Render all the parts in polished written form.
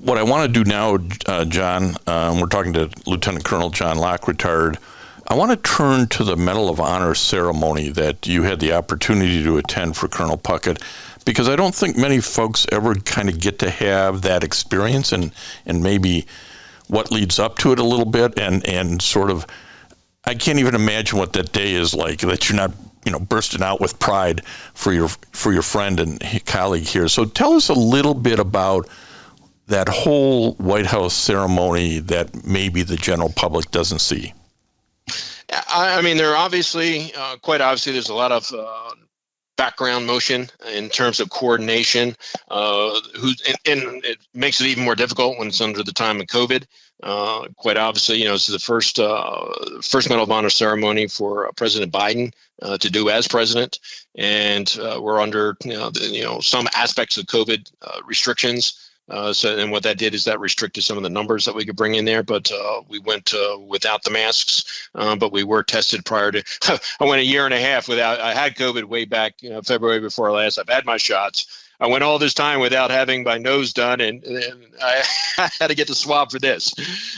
What I want to do now, John, we're talking to Lieutenant Colonel John Locke, retired. I want to turn to the Medal of Honor ceremony that you had the opportunity to attend for Colonel Puckett, because I don't think many folks ever kind of get to have that experience and maybe what leads up to it a little bit, and sort of, I can't even imagine what that day is like, that you're not, bursting out with pride for your friend and colleague here. So tell us a little bit about that whole White House ceremony that maybe the general public doesn't see. I mean, there are obviously, quite obviously, there's a lot of background motion in terms of coordination, and it makes it even more difficult when it's under the time of COVID. Quite obviously, this is the first Medal of Honor ceremony for President Biden to do as president, and we're under some aspects of COVID restrictions. And what that did is that restricted some of the numbers that we could bring in there, but we went without the masks, but we were tested prior to, I went a year and a half without, I had COVID way back February before last. I've had my shots. I went all this time without having my nose done, and I had to get the swab for this,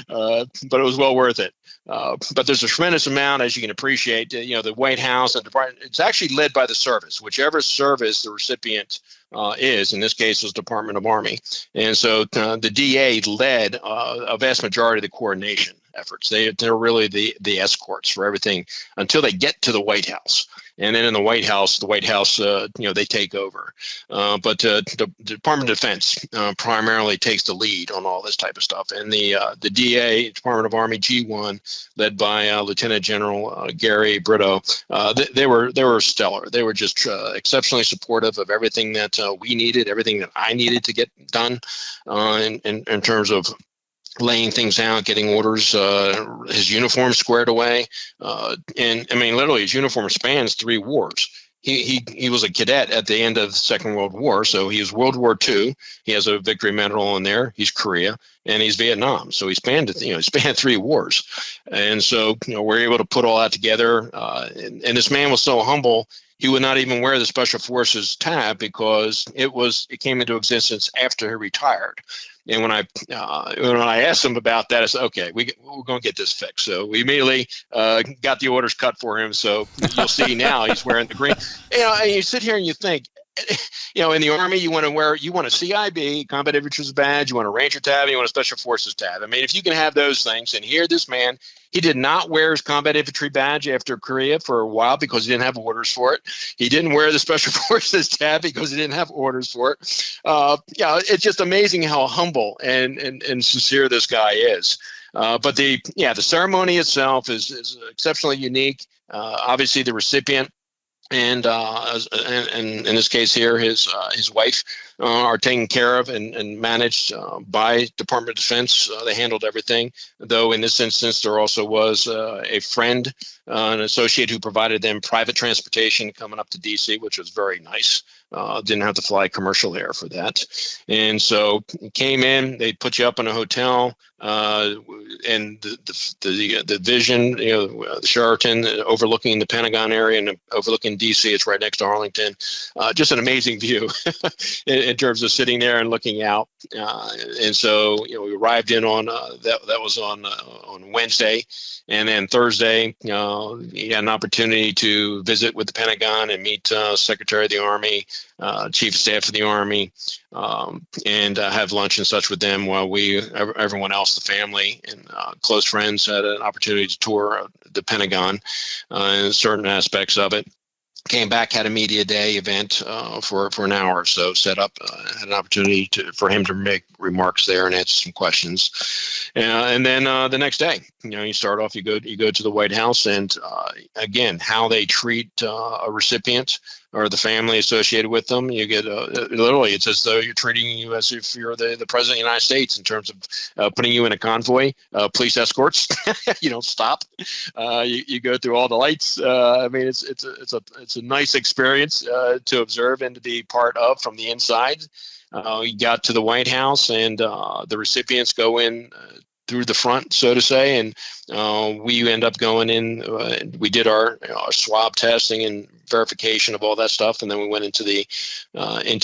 but it was well worth it. But there's a tremendous amount, as you can appreciate, the White House and Department, it's actually led by the service, whichever service the recipient is. In this case, it was Department of Army. And so the DA led a vast majority of the coordination efforts. They're really the escorts for everything until they get to the White House. And then in the White House, they take over. But the Department of Defense primarily takes the lead on all this type of stuff. And the DA, Department of Army G1, led by Lieutenant General Gary Brito, they were stellar. They were just exceptionally supportive of everything that we needed, everything that I needed to get done in terms of laying things out, getting orders, his uniform squared away. And I mean, literally his uniform spans 3 wars. He was a cadet at the end of the Second World War. So he was World War II. He has a victory medal in there. He's Korea, and he's Vietnam. So he spanned 3 wars. And so, we're able to put all that together. And this man was so humble, he would not even wear the Special Forces tab because it came into existence after he retired. And when I asked him about that, I said, okay, we're going to get this fixed. So we immediately got the orders cut for him. So you'll see now he's wearing the green. And you sit here and you think, in the Army, you want a CIB, Combat Infantry's badge, you want a Ranger tab, you want a Special Forces tab. I mean, if you can have those things, and here this man, he did not wear his Combat Infantry badge after Korea for a while because he didn't have orders for it. He didn't wear the Special Forces tab because he didn't have orders for it. It's just amazing how humble and sincere this guy is. But the ceremony itself is exceptionally unique. Obviously, the recipient and in this case here, his wife are taken care of and managed by Department of Defense. They handled everything, though in this instance there also was a friend, an associate who provided them private transportation coming up to D.C., which was very nice. Didn't have to fly commercial air for that. And so came in, they put you up in a hotel, and the Vision, the Sheraton overlooking the Pentagon area and overlooking DC. It's right next to Arlington. Just an amazing view in terms of sitting there and looking out. And so, we arrived in on that was on Wednesday. And then Thursday, he had an opportunity to visit with the Pentagon and meet Secretary of the Army, Chief of Staff of the Army, and have lunch and such with them, while everyone else, the family and close friends, had an opportunity to tour the Pentagon and certain aspects of it. Came back, had a media day event for an hour or so set up, had an opportunity for him to make remarks there and answer some questions. And then the next day, you start off, you go to the White House, and again, how they treat a recipient or the family associated with them. You get literally, it's as though you're treating you as if you're the president of the United States in terms of putting you in a convoy, police escorts. You don't stop. You go through all the lights. I mean, it's a nice experience to observe and to be part of from the inside. We got to the White House, and the recipients go in through the front, so to say, and we end up going in. We did our swab testing and verification of all that stuff, and then we went into the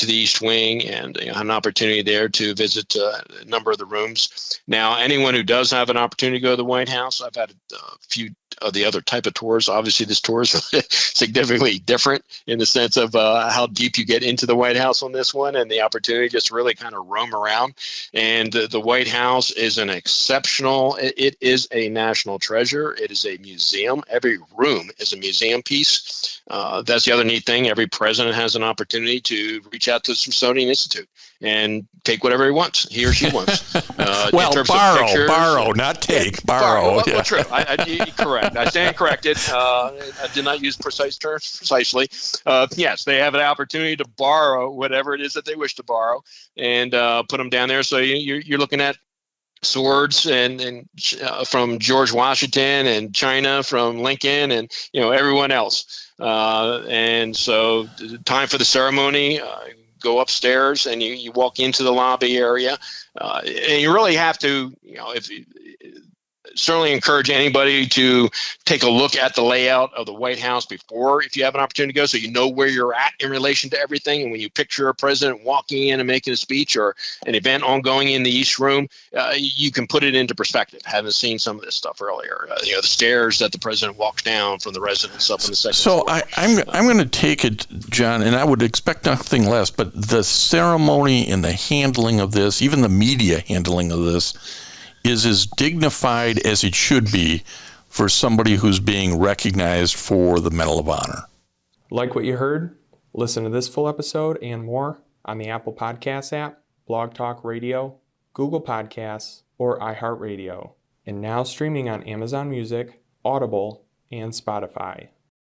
East Wing and had an opportunity there to visit a number of the rooms. Now, anyone who does have an opportunity to go to the White House, I've had a few of the other type of tours. Obviously, this tour is significantly different in the sense of how deep you get into the White House on this one, and the opportunity just really kind of roam around. And the White House is an exceptional. It is a national treasure. It is a museum. Every room is a museum piece. That's the other neat thing. Every president has an opportunity to reach out to the Smithsonian Institute and take whatever he wants, he or she wants. Well, borrow, not take. Yeah, borrow. Well, well, true. Correct. I stand corrected. I did not use precise terms precisely. Yes, they have an opportunity to borrow whatever it is that they wish to borrow and put them down there. So you're looking at swords and from George Washington, and China from Lincoln, and everyone else. And so the time for the ceremony, go upstairs and you walk into the lobby area, and you really have to, certainly encourage anybody to take a look at the layout of the White House before, if you have an opportunity to go, so you know where you're at in relation to everything. And when you picture a president walking in and making a speech or an event ongoing in the East Room, you can put it into perspective. Having seen some of this stuff earlier, the stairs that the president walks down from the residence up in the second So floor. I'm going to take it, John, and I would expect nothing less, but the ceremony and the handling of this, even the media handling of this, is as dignified as it should be for somebody who's being recognized for the Medal of Honor. Like what you heard? Listen to this full episode and more on the Apple Podcasts app, Blog Talk Radio, Google Podcasts, or iHeartRadio. And now streaming on Amazon Music, Audible, and Spotify.